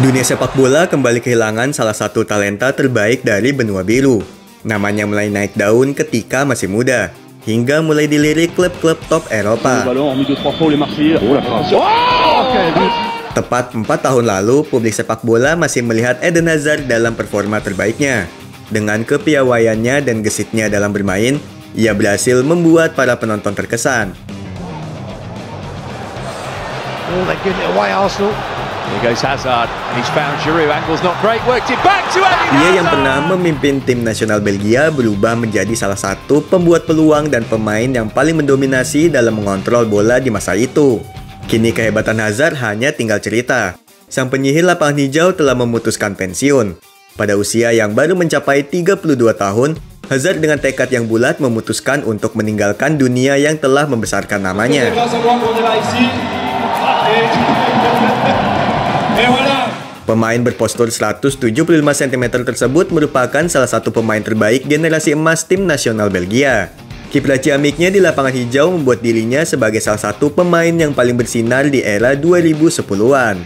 Dunia sepak bola kembali kehilangan salah satu talenta terbaik dari benua biru. Namanya mulai naik daun ketika masih muda, hingga mulai dilirik klub-klub top Eropa. Tepat 4 tahun lalu, publik sepak bola masih melihat Eden Hazard dalam performa terbaiknya. Dengan kepiawaiannya dan gesitnya dalam bermain, ia berhasil membuat para penonton terkesan. Ia yang pernah memimpin tim nasional Belgia berubah menjadi salah satu pembuat peluang dan pemain yang paling mendominasi dalam mengontrol bola di masa itu. Kini kehebatan Hazard hanya tinggal cerita. Sang penyihir lapangan hijau telah memutuskan pensiun. Pada usia yang baru mencapai 32 tahun, Hazard dengan tekad yang bulat memutuskan untuk meninggalkan dunia yang telah membesarkan namanya. Pemain berpostur 175 cm tersebut merupakan salah satu pemain terbaik generasi emas tim nasional Belgia. Kiprah ciamiknya di lapangan hijau membuat dirinya sebagai salah satu pemain yang paling bersinar di era 2010-an.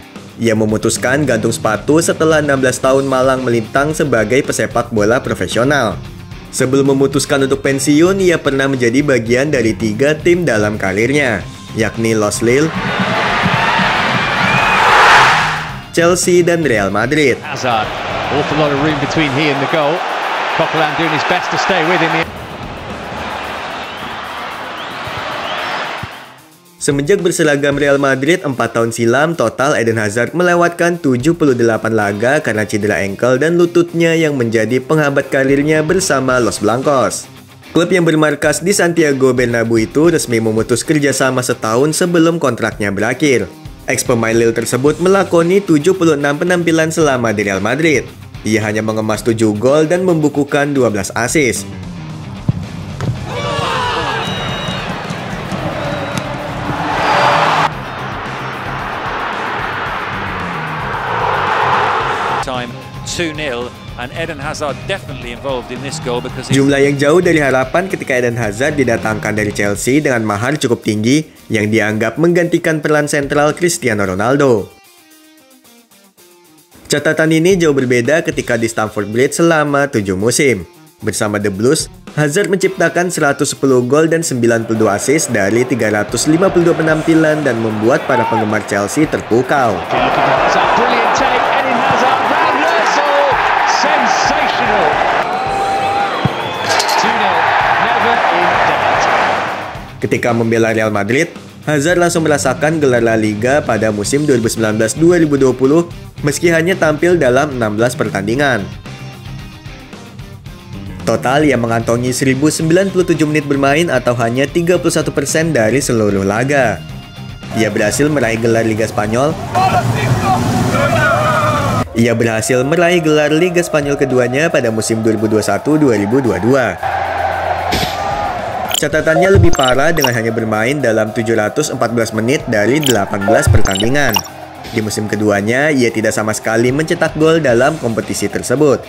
Ia memutuskan gantung sepatu setelah 16 tahun malang melintang sebagai pesepak bola profesional. Sebelum memutuskan untuk pensiun, ia pernah menjadi bagian dari 3 tim dalam karirnya, yakni Los Lille, Chelsea, dan Real Madrid. Hazard, awful lot of room between he and the goal. Coquelin doing his best to stay with him. Semenjak berseragam Real Madrid 4 tahun silam, total Eden Hazard melewatkan 78 laga karena cedera engkel dan lututnya yang menjadi penghambat karirnya bersama Los Blancos. Klub yang bermarkas di Santiago Bernabeu itu resmi memutus kerjasama setahun sebelum kontraknya berakhir. Ex-pemain Lille tersebut melakoni 76 penampilan selama di Real Madrid. Ia hanya mengemas 7 gol dan membukukan 12 assist. Time 2-0 and Eden Hazard definitely involved in this goal because jumlah yang jauh dari harapan ketika Eden Hazard didatangkan dari Chelsea dengan mahar cukup tinggi yang dianggap menggantikan peran sentral Cristiano Ronaldo. Catatan ini jauh berbeda ketika di Stamford Bridge selama 7 musim. Bersama The Blues, Hazard menciptakan 110 gol dan 92 assist dari 352 penampilan dan membuat para penggemar Chelsea terpukau. Ketika membela Real Madrid, Hazard langsung merasakan gelar La Liga pada musim 2019-2020 meski hanya tampil dalam 16 pertandingan. Total ia mengantongi 1097 menit bermain atau hanya 31% dari seluruh laga. Ia berhasil meraih gelar Liga Spanyol. Ia berhasil meraih gelar Liga Spanyol keduanya pada musim 2021-2022. Catatannya lebih parah dengan hanya bermain dalam 714 menit dari 18 pertandingan. Di musim keduanya, ia tidak sama sekali mencetak gol dalam kompetisi tersebut.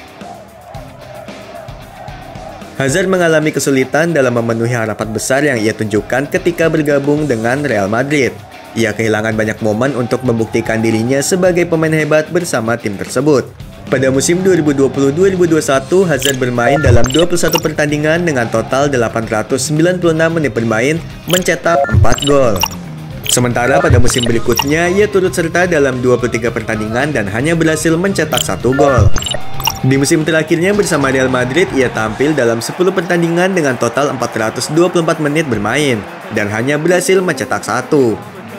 Hazard mengalami kesulitan dalam memenuhi harapan besar yang ia tunjukkan ketika bergabung dengan Real Madrid. Ia kehilangan banyak momen untuk membuktikan dirinya sebagai pemain hebat bersama tim tersebut. Pada musim 2020-2021, Hazard bermain dalam 21 pertandingan dengan total 896 menit bermain, mencetak 4 gol. Sementara pada musim berikutnya, ia turut serta dalam 23 pertandingan dan hanya berhasil mencetak 1 gol. Di musim terakhirnya bersama Real Madrid, ia tampil dalam 10 pertandingan dengan total 424 menit bermain dan hanya berhasil mencetak 1.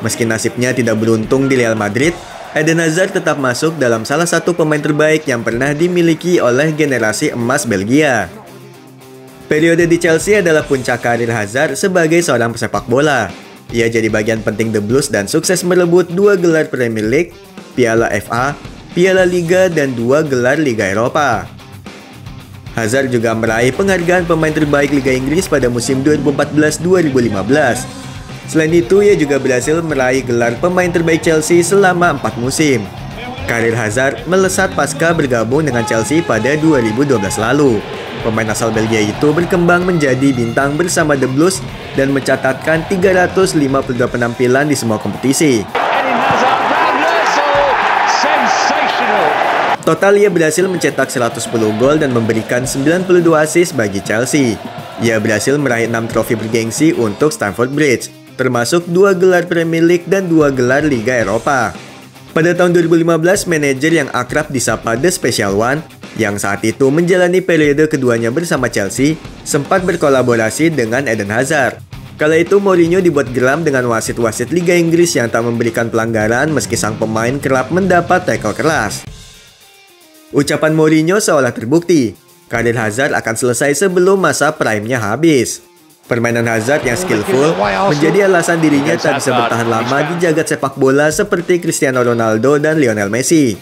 Meski nasibnya tidak beruntung di Real Madrid, Eden Hazard tetap masuk dalam salah satu pemain terbaik yang pernah dimiliki oleh generasi emas Belgia. Periode di Chelsea adalah puncak karir Hazard sebagai seorang pesepak bola. Ia jadi bagian penting The Blues dan sukses merebut 2 gelar Premier League, Piala FA, Piala Liga, dan 2 gelar Liga Eropa. Hazard juga meraih penghargaan pemain terbaik Liga Inggris pada musim 2014-2015. Selain itu, ia juga berhasil meraih gelar pemain terbaik Chelsea selama 4 musim. Karir Hazard melesat pasca bergabung dengan Chelsea pada 2012 lalu. Pemain asal Belgia itu berkembang menjadi bintang bersama The Blues dan mencatatkan 352 penampilan di semua kompetisi. Eden Hazard, sensational. Total ia berhasil mencetak 110 gol dan memberikan 92 assist bagi Chelsea. Ia berhasil meraih 6 trofi bergengsi untuk Stamford Bridge, termasuk 2 gelar Premier League dan 2 gelar Liga Eropa. Pada tahun 2015, manajer yang akrab disapa The Special One, yang saat itu menjalani periode keduanya bersama Chelsea, sempat berkolaborasi dengan Eden Hazard. Kala itu Mourinho dibuat geram dengan wasit-wasit Liga Inggris yang tak memberikan pelanggaran meski sang pemain kerap mendapat tackle keras. Ucapan Mourinho seolah terbukti, karir Hazard akan selesai sebelum masa prime-nya habis. Permainan Hazard yang skillful menjadi alasan dirinya tak bisa bertahan lama di jagat sepak bola seperti Cristiano Ronaldo dan Lionel Messi.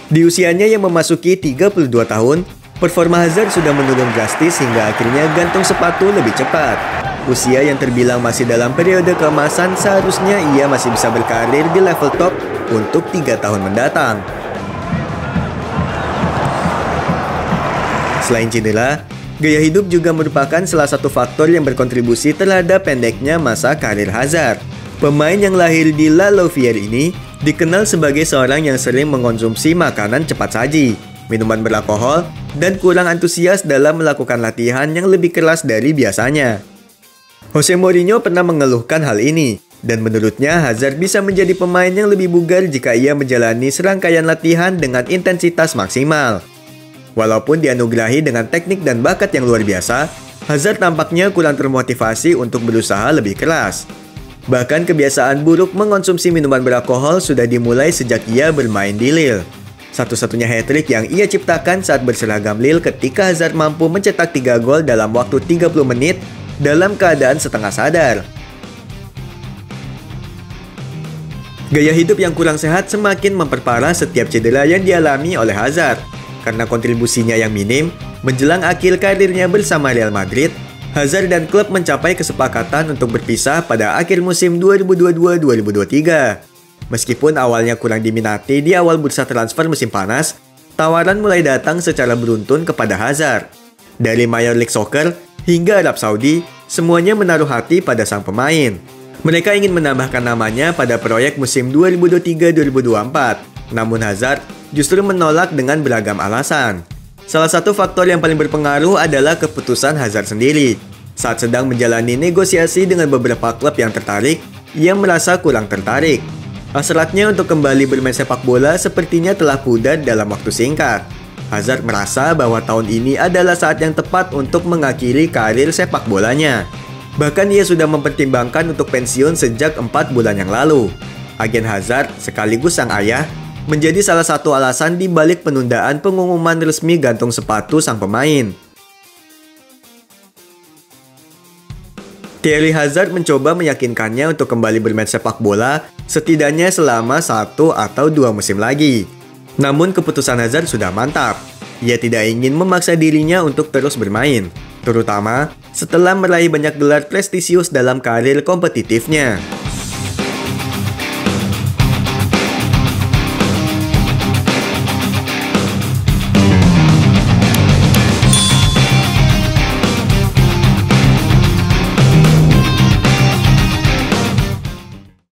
Di usianya yang memasuki 32 tahun, performa Hazard sudah menurun drastis hingga akhirnya gantung sepatu lebih cepat. Usia yang terbilang masih dalam periode keemasan, seharusnya ia masih bisa berkarir di level top untuk 3 tahun mendatang. Selain cedera, gaya hidup juga merupakan salah satu faktor yang berkontribusi terhadap pendeknya masa karir Hazard. Pemain yang lahir di La Louvière ini dikenal sebagai seorang yang sering mengonsumsi makanan cepat saji, minuman beralkohol, dan kurang antusias dalam melakukan latihan yang lebih keras dari biasanya. Jose Mourinho pernah mengeluhkan hal ini, dan menurutnya Hazard bisa menjadi pemain yang lebih bugar jika ia menjalani serangkaian latihan dengan intensitas maksimal. Walaupun dianugerahi dengan teknik dan bakat yang luar biasa, Hazard tampaknya kurang termotivasi untuk berusaha lebih keras. Bahkan kebiasaan buruk mengonsumsi minuman beralkohol sudah dimulai sejak ia bermain di Lille. Satu-satunya hat-trick yang ia ciptakan saat berseragam Lille ketika Hazard mampu mencetak 3 gol dalam waktu 30 menit dalam keadaan setengah sadar. Gaya hidup yang kurang sehat semakin memperparah setiap cedera yang dialami oleh Hazard. Karena kontribusinya yang minim, menjelang akhir karirnya bersama Real Madrid, Hazard dan klub mencapai kesepakatan untuk berpisah pada akhir musim 2022-2023. Meskipun awalnya kurang diminati di awal bursa transfer musim panas, tawaran mulai datang secara beruntun kepada Hazard. Dari Major League Soccer hingga Arab Saudi, semuanya menaruh hati pada sang pemain. Mereka ingin menambahkan namanya pada proyek musim 2023-2024. Namun Hazard justru menolak dengan beragam alasan. Salah satu faktor yang paling berpengaruh adalah keputusan Hazard sendiri. Saat sedang menjalani negosiasi dengan beberapa klub yang tertarik, ia merasa kurang tertarik. Hasratnya untuk kembali bermain sepak bola sepertinya telah pudar dalam waktu singkat. Hazard merasa bahwa tahun ini adalah saat yang tepat untuk mengakhiri karir sepak bolanya. Bahkan ia sudah mempertimbangkan untuk pensiun sejak 4 bulan yang lalu. Agen Hazard sekaligus sang ayah menjadi salah satu alasan di balik penundaan pengumuman resmi gantung sepatu sang pemain. Thierry Hazard mencoba meyakinkannya untuk kembali bermain sepak bola setidaknya selama 1 atau 2 musim lagi. Namun keputusan Hazard sudah mantap. Ia tidak ingin memaksa dirinya untuk terus bermain, terutama setelah meraih banyak gelar prestisius dalam karir kompetitifnya.